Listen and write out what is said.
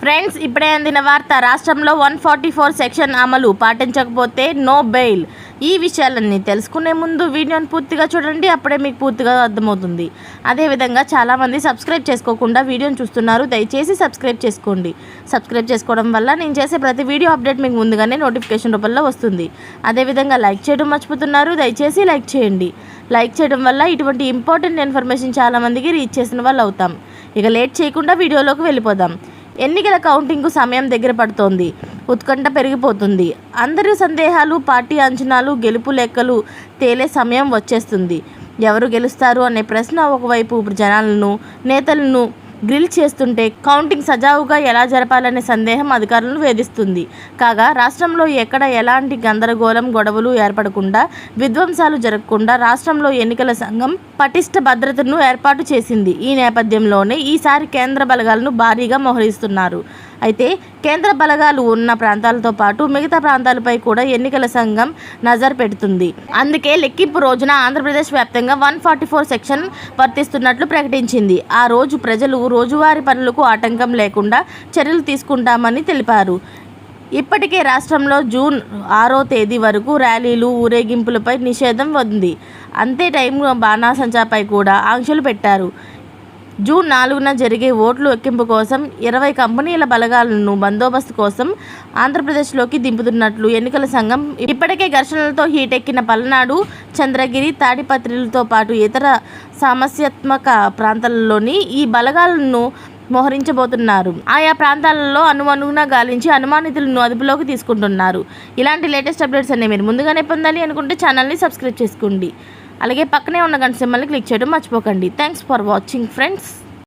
Friends, ఇప్పుడే అందిన వార్త. రాష్ట్రంలో 144 సెక్షన్ అమలు పాటించకపోతే నో బెయిల్. ఈ విషయాలన్నీ తెలుసుకునే ముందు వీడియోని పూర్తిగా చూడండి, అప్పుడే మీకు పూర్తిగా అర్థమవుతుంది. అదేవిధంగా చాలామంది సబ్స్క్రైబ్ చేసుకోకుండా వీడియోని చూస్తున్నారు. దయచేసి సబ్స్క్రైబ్ చేసుకోండి. సబ్స్క్రైబ్ చేసుకోవడం వల్ల నేను చేసే ప్రతి వీడియో అప్డేట్ మీకు ముందుగానే నోటిఫికేషన్ రూపంలో వస్తుంది. అదేవిధంగా లైక్ చేయడం మర్చిపోతున్నారు. దయచేసి లైక్ చేయండి. లైక్ చేయడం వల్ల ఇటువంటి ఇంపార్టెంట్ ఇన్ఫర్మేషన్ చాలామందికి రీచ్ చేసిన వాళ్ళు అవుతాం. ఇక లేట్ చేయకుండా వీడియోలోకి వెళ్ళిపోదాం. ఎన్నికల కౌంటింగ్కు సమయం దగ్గర పడుతోంది. ఉత్కంఠ పెరిగిపోతుంది. అందరి సందేహాలు, పార్టీ అంచనాలు, గెలుపు లెక్కలు తేలే సమయం వచ్చేస్తుంది. ఎవరు గెలుస్తారు అనే ప్రశ్న ఒకవైపు జనాలను, నేతలను గ్రిల్ చేస్తుంటే, కౌంటింగ్ సజావుగా ఎలా జరపాలనే సందేహం అధికారులను వేధిస్తుంది. కాగా రాష్ట్రంలో ఎక్కడ ఎలాంటి గందరగోళం, గొడవలు ఏర్పడకుండా, విధ్వంసాలు జరగకుండా రాష్ట్రంలో ఎన్నికల సంఘం పటిష్ట భద్రతను ఏర్పాటు చేసింది. ఈ నేపథ్యంలోనే ఈసారి కేంద్ర బలగాలను భారీగా మోహరిస్తున్నారు. అయితే కేంద్ర బలగాలు ఉన్న ప్రాంతాలతో పాటు మిగతా ప్రాంతాలపై కూడా ఎన్నికల సంఘం నజర్ పెడుతుంది. అందుకే లెక్కింపు రోజున ఆంధ్రప్రదేశ్ వ్యాప్తంగా 144 సెక్షన్ వర్తిస్తున్నట్లు ప్రకటించింది. ఆ రోజు ప్రజలు రోజువారీ పనులకు ఆటంకం లేకుండా చర్యలు తీసుకుంటామని తెలిపారు. ఇప్పటికే రాష్ట్రంలో జూన్ 6వ తేదీ వరకు ర్యాలీలు, ఊరేగింపులపై నిషేధం ఉంది. అంతే టైంలో బాణాసంచాపై కూడా ఆంక్షలు పెట్టారు. జూన్ 4న జరిగే ఓట్లు ఎక్కింపు కోసం 20 కంపెనీల బలగాలను బందోబస్తు కోసం ఆంధ్రప్రదేశ్లోకి దింపుతున్నట్లు ఎన్నికల సంఘం ఇప్పటికే ఘర్షణలతో హీటెక్కిన పల్నాడు, చంద్రగిరి, తాడిపత్రిలతో పాటు ఇతర సమస్యాత్మక ప్రాంతాలలోని ఈ బలగాలను మోహరించబోతున్నారు. ఆయా ప్రాంతాలలో అనువనుగుణ గాలించి అనుమానితులను అదుపులోకి తీసుకుంటున్నారు. ఇలాంటి లేటెస్ట్ అప్డేట్స్ అన్ని మీరు ముందుగానే పొందాలి అనుకుంటే ఛానల్ని సబ్స్క్రైబ్ చేసుకోండి. అలాగే పక్కనే ఉన్న గంట సింబల్ని క్లిక్ చేయడం మర్చిపోకండి. Thanks for watching friends.